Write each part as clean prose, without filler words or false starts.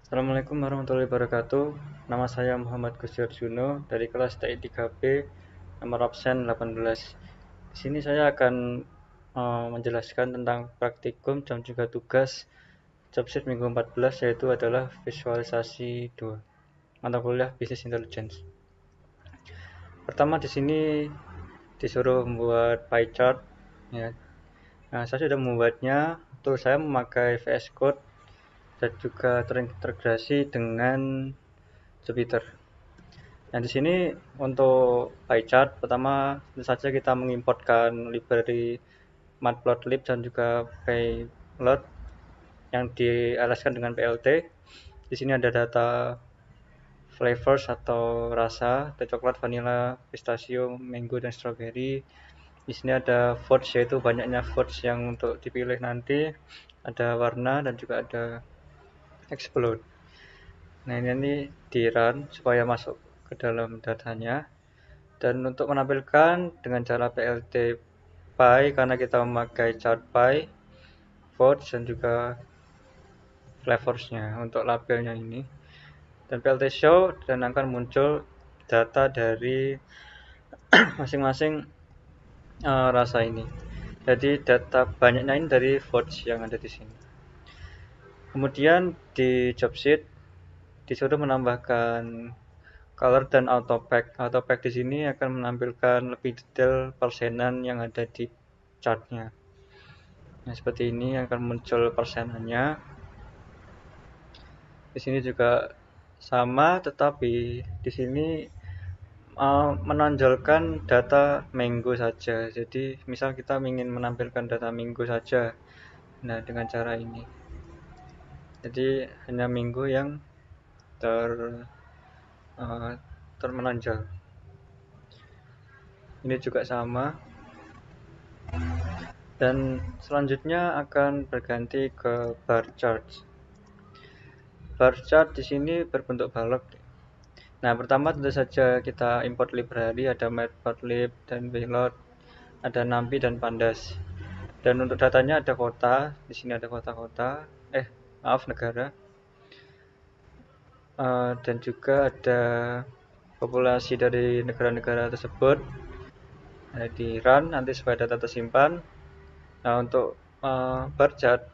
Assalamualaikum warahmatullahi wabarakatuh. Nama saya Muhammad Gusti Arjuno dari kelas TI 3B, nomor absen 18. Di sini saya akan menjelaskan tentang praktikum dan juga tugas jobsheet minggu 14, yaitu adalah visualisasi 2 mata kuliah Business Intelligence. Pertama di sini disuruh membuat pie chart ya. Nah, saya sudah membuatnya. Tuh saya memakai VS Code dan juga terintegrasi dengan Jupyter. Nah, di sini untuk pie chart pertama tentu saja kita mengimportkan library matplotlib dan juga payload yang dialaskan dengan PLT. Di sini ada data flavors atau rasa, ada coklat, vanilla, pistachio, mango, dan strawberry. Di sini ada votes, yaitu banyaknya votes yang untuk dipilih nanti. Ada warna dan juga ada explode. Nah, ini di run supaya masuk ke dalam datanya. Dan untuk menampilkan dengan cara PLT pie, karena kita memakai chart pie, votes, dan juga flavorsnya untuk labelnya ini. Dan PLT show dan akan muncul data dari masing-masing rasa ini. Jadi data banyaknya ini dari votes yang ada di sini. Kemudian di job sheet disuruh menambahkan color dan auto pack. Auto pack di sini akan menampilkan lebih detail persenan yang ada di chartnya. Nah, seperti ini akan muncul persenannya. Di sini juga sama, tetapi di sini menonjolkan data minggu saja. Jadi, misal kita ingin menampilkan data minggu saja. Nah, dengan cara ini. Jadi, hanya minggu yang termenonjol. Ini juga sama. Dan selanjutnya akan berganti ke bar chart. Bar chart di sini berbentuk balok. Nah, pertama tentu saja kita import library, ada matplotlib dan payload, ada NumPy dan pandas. Dan untuk datanya ada kota, di sini ada kota-kota, negara. Dan juga ada populasi dari negara-negara tersebut. Nah, di run nanti supaya data tersimpan. Nah, untuk bar chart,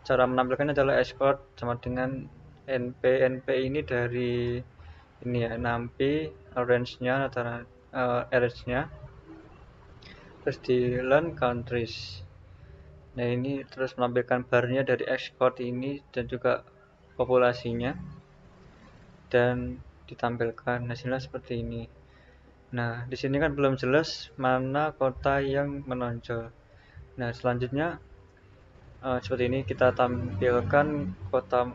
cara menampilkannya adalah export sama dengan NP ini dari ini ya, NumPy, range-nya antara range-nya, terus di learn countries. Nah, ini terus menampilkan barnya dari export ini dan juga populasinya, dan ditampilkan hasilnya seperti ini. Nah, di sini kan belum jelas mana kota yang menonjol. Nah, selanjutnya seperti ini kita tampilkan kota,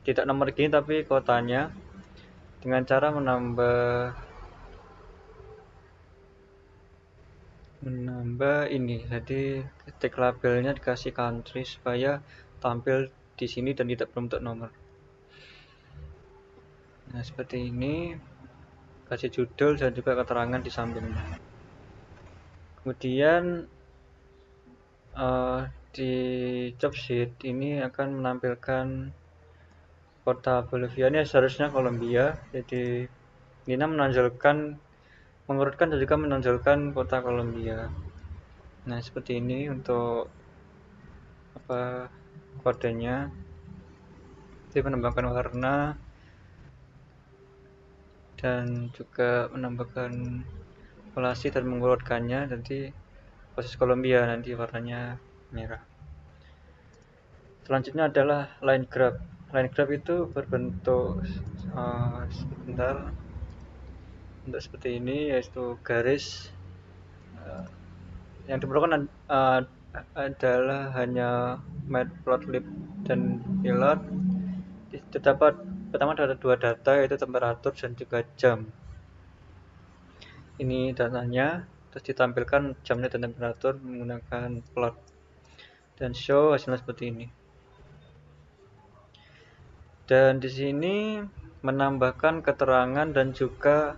tidak nomor gini tapi kotanya, dengan cara menambah ini. Jadi ketik labelnya dikasih country supaya tampil di sini dan tidak berbentuk nomor. Nah, seperti ini, kasih judul dan juga keterangan di sampingnya. Kemudian di job sheet ini akan menampilkan kota Bolivia, ini seharusnya Kolombia. Jadi Nina mengurutkan dan juga menonjolkan kota Kolombia. Nah, seperti ini untuk kodenya. Jadi menambahkan warna dan juga menambahkan populasi dan mengurutkannya. Nanti proses Kolombia nanti warnanya merah. Selanjutnya adalah line graph. Line graph itu berbentuk untuk seperti ini, yaitu garis. Yang diperlukan adalah hanya matplotlib dan pilot. Terdapat pertama ada dua data, yaitu temperatur dan juga jam. Ini datanya, terus ditampilkan jamnya dan temperatur menggunakan plot, dan show hasilnya seperti ini. Dan di sini menambahkan keterangan dan juga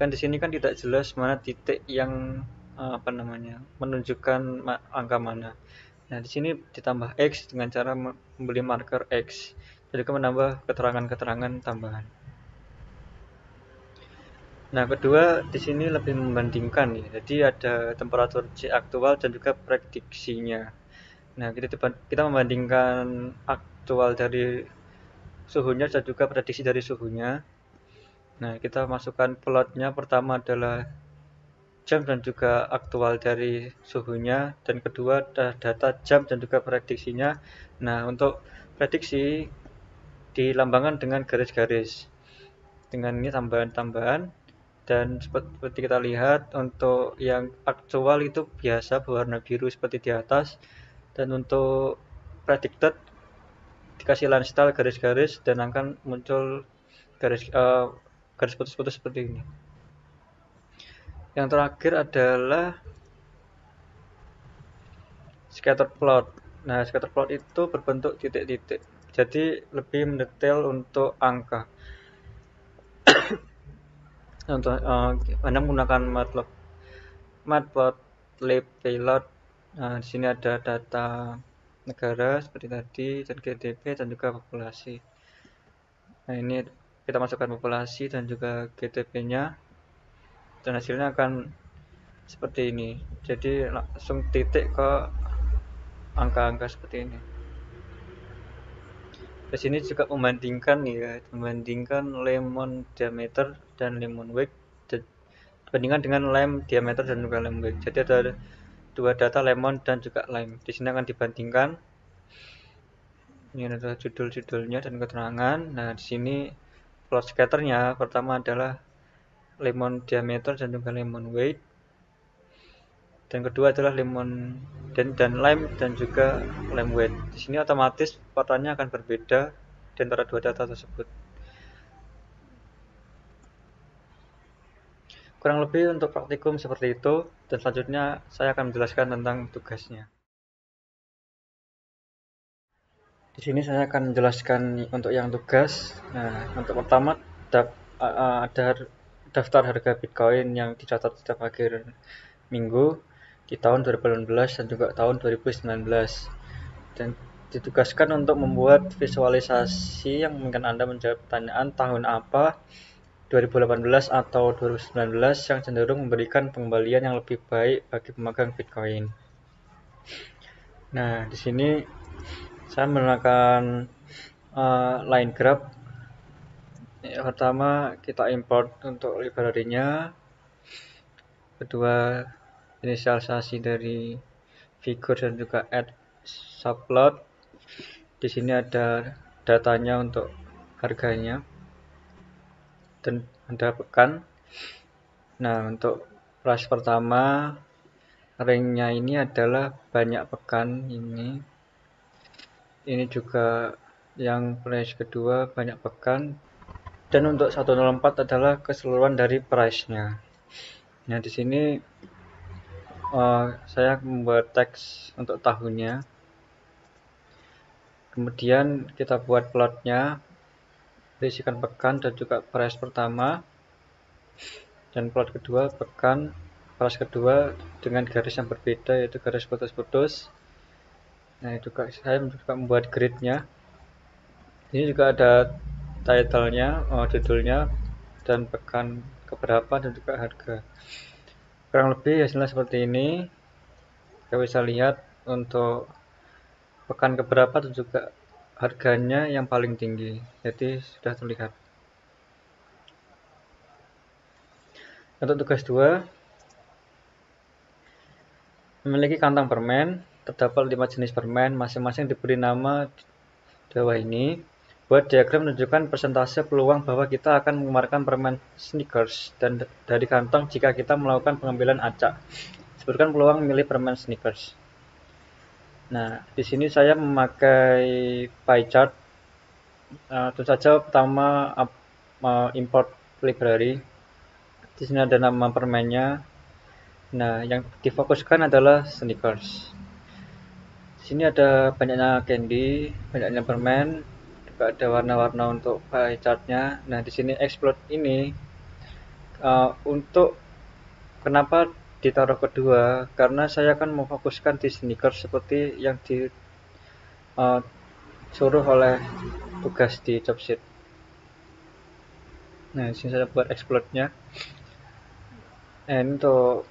kan di sini kan tidak jelas mana titik yang menunjukkan angka mana. Nah, di sini ditambah X dengan cara membeli marker X. dan juga menambah keterangan-keterangan tambahan. Nah, kedua di sini lebih membandingkan ya. Jadi ada temperatur C aktual dan juga prediksinya. Nah, kita membandingkan aktual dari suhunya dan juga prediksi dari suhunya. Nah, kita masukkan plotnya. Pertama adalah jam dan juga aktual dari suhunya, dan kedua adalah data jam dan juga prediksinya. Nah, untuk prediksi dilambangkan dengan garis-garis. Dengan ini tambahan-tambahan. Dan seperti kita lihat, untuk yang aktual itu biasa berwarna biru seperti di atas, dan untuk predicted dikasih line style garis-garis dan akan muncul garis putus-putus seperti ini. Yang terakhir adalah scatter plot. Nah, scatter plot itu berbentuk titik-titik, jadi lebih mendetail untuk angka. Untuk Anda menggunakan Matplotlib Pilot. Nah, di sini ada data negara seperti tadi, dan GDP dan juga populasi. Nah, ini kita masukkan populasi dan juga GDP-nya, dan hasilnya akan seperti ini. Jadi langsung titik ke angka-angka seperti ini. Di sini juga membandingkan lemon diameter dan lemon weight, dibandingkan dengan lem diameter dan juga lem weight. Jadi ada dua data lemon dan juga lime. Di sini akan dibandingkan. Ini adalah judul-judulnya dan keterangan. Nah, di sini plot scatternya pertama adalah lemon diameter dan juga lemon weight. Dan kedua adalah lemon dan lime dan juga lime weight. Di sini otomatis warnanya akan berbeda di antara dua data tersebut. Kurang lebih untuk praktikum seperti itu, dan selanjutnya saya akan menjelaskan tentang tugasnya. Di sini saya akan menjelaskan untuk yang tugas. Nah, untuk pertama ada daftar harga Bitcoin yang dicatat setiap akhir minggu di tahun 2018 dan juga tahun 2019. Dan ditugaskan untuk membuat visualisasi yang mungkin Anda menjawab pertanyaan tahun apa, 2018 atau 2019, yang cenderung memberikan pengembalian yang lebih baik bagi pemegang Bitcoin. Nah, di sini saya menggunakan line graph. Pertama kita import untuk library-nya, kedua inisialisasi dari figur dan juga add subplot. Di sini ada datanya untuk harganya dan ada pekan. Nah, untuk price pertama, ring-nya ini adalah banyak pekan ini. Ini juga yang price kedua banyak pekan, dan untuk 104 adalah keseluruhan dari price-nya. Nah, di sini saya membuat teks untuk tahunnya. Kemudian kita buat plotnya, berisikan pekan dan juga price pertama, dan plot kedua pekan, price kedua dengan garis yang berbeda, yaitu garis putus-putus. Nah, juga saya juga membuat grid-nya. Ini juga ada title-nya, judulnya, dan pekan keberapa dan juga harga. Kurang lebih hasilnya seperti ini. Kita bisa lihat untuk pekan keberapa dan juga harganya yang paling tinggi. Jadi sudah terlihat. Untuk tugas 2, memiliki kantong permen. Terdapat 5 jenis permen, masing-masing diberi nama di bawah ini. Buat diagram menunjukkan persentase peluang bahwa kita akan mengeluarkan permen Snickers dan dari kantong jika kita melakukan pengambilan acak. Sebutkan peluang memilih permen Snickers. Nah, di sini saya memakai pie chart. Tentu saja pertama import library. Di sini ada nama permennya. Nah, yang difokuskan adalah Snickers. Di sini ada banyaknya candy, banyaknya permen, juga ada warna-warna untuk pie chartnya. Nah, di sini explode ini untuk kenapa ditaruh kedua, karena saya akan memfokuskan di Snickers seperti yang disuruh oleh tugas di job sheet. Nah, di sini saya buat explode-nya. Ini untuk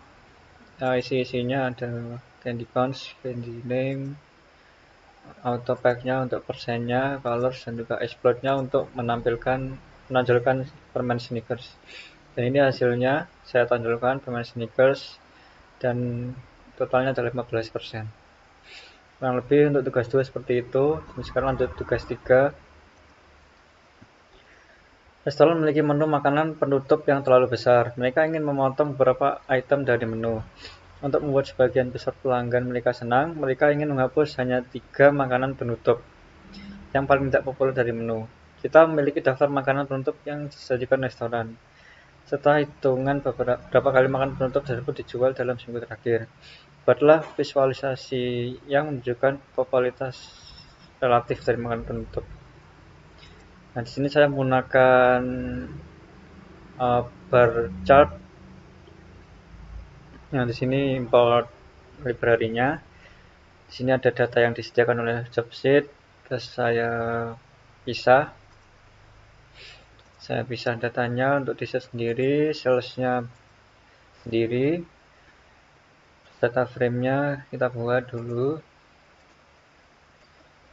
isi-isinya ada candy counts, candy name, auto pack-nya untuk persennya, colors, dan juga explode-nya untuk menonjolkan permen Snickers. Dan ini hasilnya saya tonjolkan permen Snickers dan totalnya adalah 15%. Kurang lebih untuk tugas 2 seperti itu. Sekarang lanjut tugas 3. Restoran memiliki menu makanan penutup yang terlalu besar. Mereka ingin memotong beberapa item dari menu. Untuk membuat sebagian besar pelanggan mereka senang, mereka ingin menghapus hanya 3 makanan penutup yang paling tidak populer dari menu. Kita memiliki daftar makanan penutup yang disajikan restoran. Setelah hitungan berapa kali makanan penutup tersebut dijual dalam seminggu terakhir. Buatlah visualisasi yang menunjukkan popularitas relatif dari makanan penutup. Nah, di sini saya menggunakan bar chart. Nah, di sini import library-nya. Di sini ada data yang disediakan oleh job sheet. Terus saya pisah datanya untuk di set sendiri, sales-nya sendiri. Data frame-nya kita buat dulu.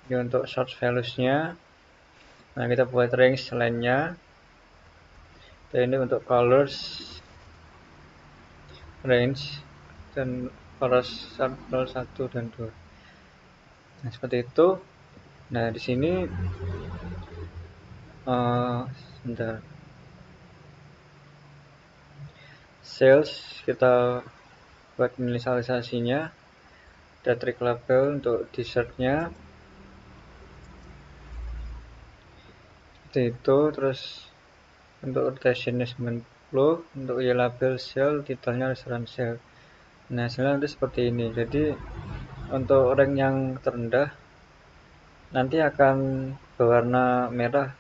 Ini untuk source values-nya. Nah, kita buat range line-nya. Dan ini untuk colors range dan colors sampel 1 dan 2. Nah, seperti itu. Nah, di sini sebentar. Sales kita buat inisialisasinya. Ada trig label untuk dessert-nya. Seperti itu. Terus untuk rotation 90, untuk y label sale, titelnya restoran sale. Nah, hasilnya nanti seperti ini. Jadi untuk rank yang terendah nanti akan berwarna merah.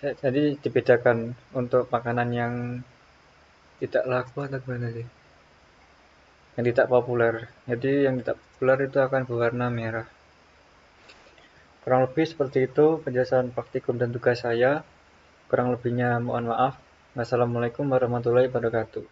Jadi dibedakan untuk makanan yang tidak laku atau gimana sih, yang tidak populer. Jadi yang tidak populer itu akan berwarna merah. Kurang lebih seperti itu penjelasan praktikum dan tugas saya. Kurang lebihnya mohon maaf. Wassalamualaikum warahmatullahi wabarakatuh.